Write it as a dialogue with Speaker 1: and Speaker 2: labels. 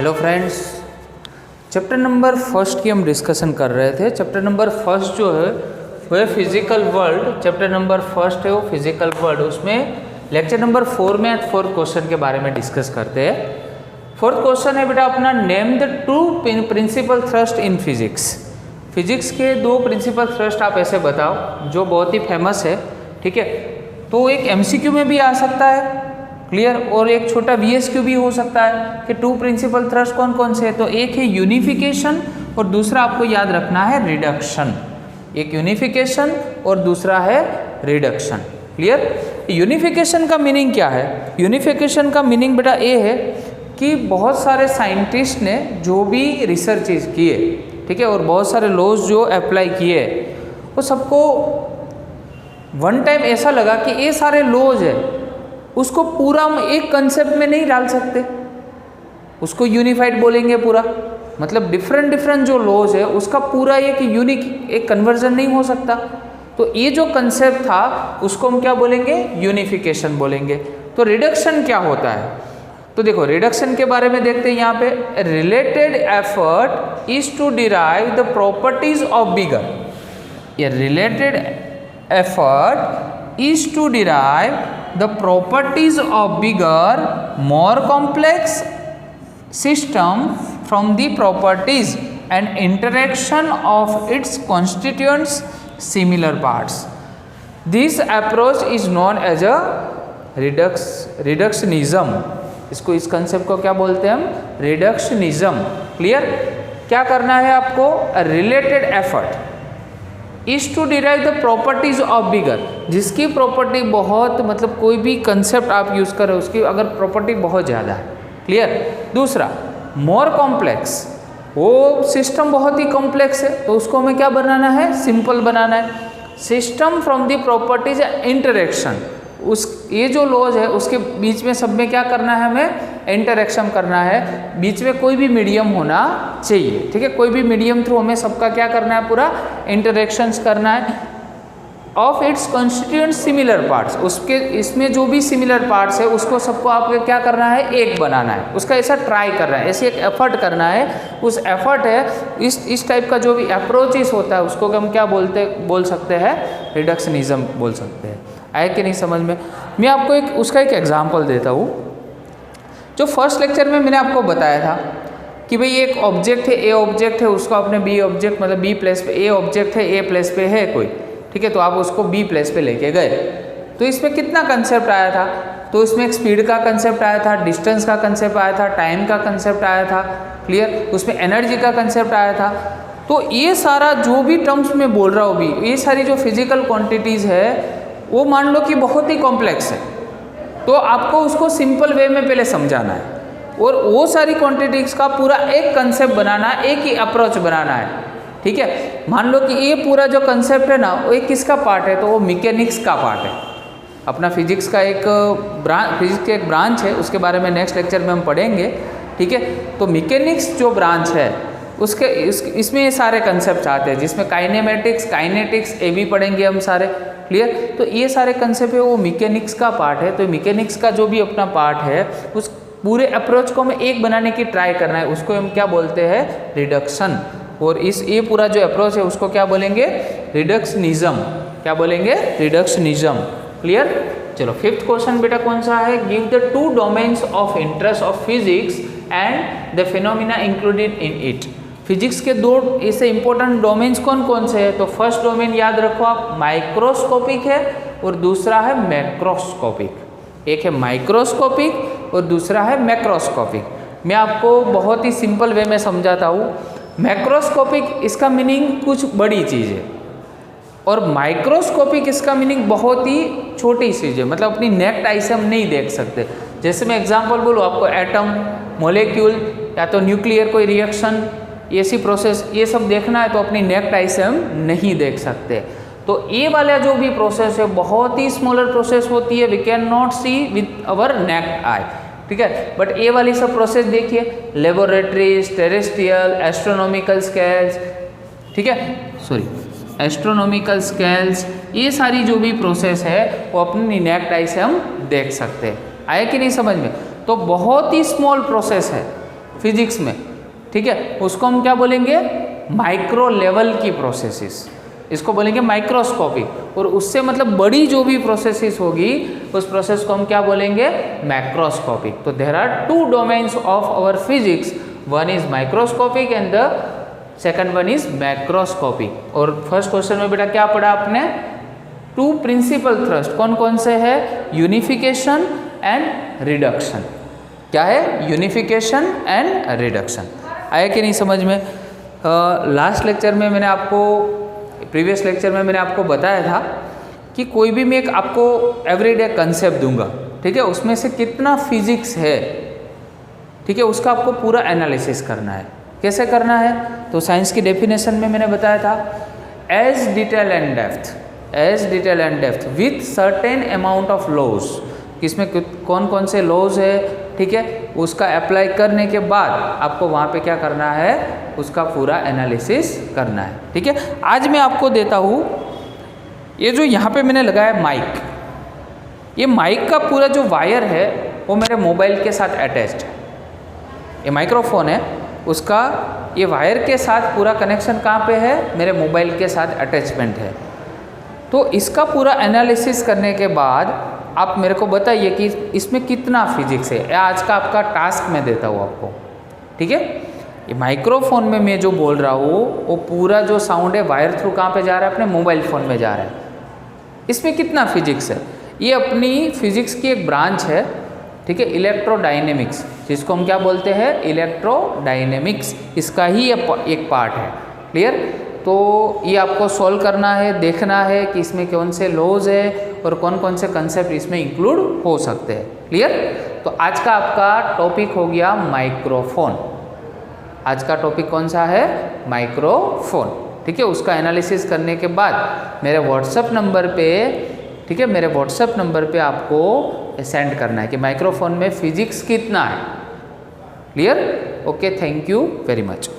Speaker 1: Hello friends, chapter number first की हम discussion कर रहे थे। चैप्टर नंबर फर्स्ट जो है वो है physical world. Chapter number first है वो फिजिकल वर्ल्ड। उसमें लेक्चर नंबर 4 में आज 4th क्वेश्चन के बारे में डिस्कस करते हैं। 4th क्वेश्चन है बेटा अपना, name the 2 principal thrust in physics. Physics के 2 प्रिंसिपल थ्रस्ट आप ऐसे बताओ जो बहुत ही फेमस है। ठीक है, तो एक MCQ में भी आ सकता है, क्लियर, और एक छोटा VSQ भी हो सकता है कि 2 प्रिंसिपल थ्रस्ट कौन कौन से है। तो एक है यूनिफिकेशन और दूसरा आपको याद रखना है रिडक्शन। एक यूनिफिकेशन और दूसरा है रिडक्शन, क्लियर। यूनिफिकेशन का मीनिंग क्या है? यूनिफिकेशन का मीनिंग बेटा ये है कि बहुत सारे साइंटिस्ट ने जो भी रिसर्च किए, ठीक है, और बहुत सारे लॉज जो अप्लाई किए, वो सबको वन टाइम ऐसा लगा कि ये सारे लॉज है उसको पूरा हम एक कंसेप्ट में नहीं डाल सकते, उसको यूनिफाइड बोलेंगे पूरा। मतलब डिफरेंट जो लॉज है उसका पूरा एक यूनिक एक कन्वर्जन नहीं हो सकता। तो ये जो कंसेप्ट था उसको हम क्या बोलेंगे? यूनिफिकेशन बोलेंगे। तो रिडक्शन क्या होता है? तो देखो रिडक्शन के बारे में देखते हैं यहाँ पे। Related effort is to derive the properties of bigger. ये related effort is to derive the properties of bigger, more complex system from the properties and interaction of its constituents similar parts. This approach is known as a reductionism. इसको, इस concept को क्या बोलते हैं हम? Reductionism. Clear? क्या करना है आपको? Related effort is to derive the properties of bigger, जिसकी प्रॉपर्टी बहुत, मतलब कोई भी कंसेप्ट आप यूज करें उसकी अगर प्रॉपर्टी बहुत ज़्यादा है, क्लियर। दूसरा मोर कॉम्प्लेक्स, वो सिस्टम बहुत ही कॉम्प्लेक्स है तो उसको हमें क्या बनाना है? सिंपल बनाना है। System from the properties interaction, उस ये जो लॉज है उसके बीच में सब में क्या करना है? हमें इंटरेक्शन करना है, बीच में कोई भी मीडियम होना चाहिए। ठीक है, कोई भी मीडियम थ्रू हमें सबका क्या करना है? पूरा इंटरेक्शंस करना है। Of its constituent similar parts, उसके इसमें जो भी सिमिलर पार्ट्स है उसको सबको आपको क्या करना है? एक बनाना है, उसका ऐसा ट्राई करना है, ऐसे एक एफर्ट करना है। उस एफर्ट है इस टाइप का जो भी अप्रोचेस होता है उसको हम क्या बोल सकते हैं? रिडक्शनिज्म बोल सकते हैं। आए कि नहीं समझ में? मैं आपको उसका एक एग्जाम्पल देता हूँ। जो फर्स्ट लेक्चर में मैंने आपको बताया था कि भाई एक ऑब्जेक्ट है, ए ऑब्जेक्ट है, उसको आपने बी ऑब्जेक्ट, मतलब बी प्लेस पे, ए ऑब्जेक्ट है, ए प्लेस पे है कोई, ठीक है, तो आप उसको बी प्लेस पे लेके गए। तो इसमें कितना कंसेप्ट आया था? तो इसमें एक स्पीड का कंसेप्ट आया था, डिस्टेंस का कंसेप्ट आया था, टाइम का कंसेप्ट आया था, क्लियर। उसमें एनर्जी का कंसेप्ट आया था। तो ये सारा जो भी टर्म्स में बोल रहा हूँ भी, ये सारी जो फिजिकल क्वान्टिटीज़ है वो मान लो कि बहुत ही कॉम्प्लेक्स है, तो आपको उसको सिंपल वे में पहले समझाना है और वो सारी क्वांटिटीज का पूरा एक कंसेप्ट बनाना है, एक ही अप्रोच बनाना है। ठीक है, मान लो कि ये पूरा जो कंसेप्ट है ना वो एक किसका पार्ट है? तो वो मैकेनिक्स का पार्ट है। अपना फिजिक्स का एक फिजिक्स का एक ब्रांच है, उसके बारे में नेक्स्ट लेक्चर में हम पढ़ेंगे। ठीक है, तो मैकेनिक्स जो ब्रांच है उसके इसमें ये सारे कंसेप्ट आते हैं, जिसमें काइनेमेटिक्स, काइनेटिक्स ये भी पढ़ेंगे हम सारे, क्लियर। तो ये सारे कंसेप्ट है वो मैकेनिक्स का पार्ट है। तो मैकेनिक्स का जो भी अपना पार्ट है उस पूरे अप्रोच को हमें एक बनाने की ट्राई करना है, उसको हम क्या बोलते हैं? रिडक्शन। और ये पूरा जो अप्रोच है उसको क्या बोलेंगे? रिडक्शनिज्म। क्या बोलेंगे? Reductionism, clear. चलो 5th क्वेश्चन बेटा कौन सा है? Give the 2 domains of interest of physics and the phenomena included in it. Physics के 2 ऐसे इंपॉर्टेंट डोमेन्स कौन कौन से हैं? तो फर्स्ट डोमेन याद रखो आप, माइक्रोस्कोपिक है और दूसरा है मैक्रोस्कोपिक। एक है माइक्रोस्कोपिक और दूसरा है मैक्रोस्कोपिक। मैं आपको बहुत ही सिंपल वे में समझाता हूँ। मैक्रोस्कोपिक इसका मीनिंग कुछ बड़ी चीज़ है और माइक्रोस्कोपिक इसका मीनिंग बहुत ही छोटी चीज़ है, मतलब अपनी नेक्ट आई से हम नहीं देख सकते। जैसे मैं एग्जांपल बोलूँ आपको, एटम, मॉलिक्यूल या तो न्यूक्लियर कोई रिएक्शन, ऐसी प्रोसेस, ये सब देखना है तो अपनी नेक्ट आई से हम नहीं देख सकते। तो ये वाला जो भी प्रोसेस है बहुत ही स्मॉलर प्रोसेस होती है, we can not see with our naked eye. ठीक है, बट ये वाली सब प्रोसेस देखिए, लेबोरेटरीज, टेरेस्ट्रियल, एस्ट्रोनॉमिकल स्केल्स, ठीक है, सॉरी एस्ट्रोनॉमिकल स्केल्स, ये सारी जो भी प्रोसेस है वो अपनी नेक्ट आई से हम देख सकते हैं। आया कि नहीं समझ में? तो बहुत ही स्मॉल प्रोसेस है, फिजिक्स में, ठीक है, उसको हम क्या बोलेंगे, माइक्रो लेवल की प्रोसेसेस, इसको बोलेंगे माइक्रोस्कोपिक। और उससे मतलब बड़ी जो भी प्रोसेसेस होगी उस प्रोसेस को हम क्या बोलेंगे, मैक्रोस्कोपिक। तो there are two domains of our physics, one is microscopic and the second one is macroscopic. और फर्स्ट क्वेश्चन में बेटा क्या पढ़ा आपने, टू प्रिंसिपल थ्रस्ट कौन कौन से है, यूनिफिकेशन एंड रिडक्शन। क्या है, यूनिफिकेशन एंड रिडक्शन। आया कि नहीं समझ में। लास्ट लेक्चर में मैंने आपको, प्रीवियस लेक्चर में मैंने आपको बताया था कि कोई भी मैं एक आपको एवरीडे कंसेप्ट दूंगा, ठीक है, उसमें से कितना फिजिक्स है, ठीक है, उसका आपको पूरा एनालिसिस करना है। कैसे करना है, तो साइंस की डेफिनेशन में मैंने बताया था, as detail and depth, as detail and depth with certain amount of laws, किसमें कौन कौन से लॉज है, ठीक है, उसका अप्लाई करने के बाद आपको वहाँ पे क्या करना है, उसका पूरा एनालिसिस करना है, ठीक है। आज मैं आपको देता हूँ, ये जो यहाँ पे मैंने लगाया माइक, ये माइक का पूरा जो वायर है वो मेरे मोबाइल के साथ अटैच्ड है। ये माइक्रोफोन है, उसका ये वायर के साथ पूरा कनेक्शन कहाँ पे है, मेरे मोबाइल के साथ अटैचमेंट है। तो इसका पूरा एनालिसिस करने के बाद आप मेरे को बताइए कि इसमें कितना फिजिक्स है। आज का आपका टास्क मैं देता हूँ आपको, ठीक है। ये माइक्रोफोन में मैं जो बोल रहा हूँ वो पूरा जो साउंड है वायर थ्रू कहाँ पे जा रहा है, अपने मोबाइल फ़ोन में जा रहा है। इसमें कितना फिजिक्स है, ये अपनी फिजिक्स की एक ब्रांच है, ठीक है, इलेक्ट्रोडायनेमिक्स, जिसको हम क्या बोलते हैं, इलेक्ट्रोडायनेमिक्स, इसका ही एक पार्ट है। क्लियर। तो ये आपको सॉल्व करना है, देखना है कि इसमें कौन से लॉज है और कौन कौन से कंसेप्ट इसमें इंक्लूड हो सकते हैं। क्लियर। तो आज का आपका टॉपिक हो गया माइक्रोफोन। आज का टॉपिक कौन सा है, माइक्रोफोन, ठीक है। उसका एनालिसिस करने के बाद मेरे व्हाट्सएप नंबर पे, ठीक है, मेरे व्हाट्सएप नंबर पे आपको सेंड करना है कि माइक्रोफोन में फिजिक्स कितना है। Clear. Okay, thank you very much.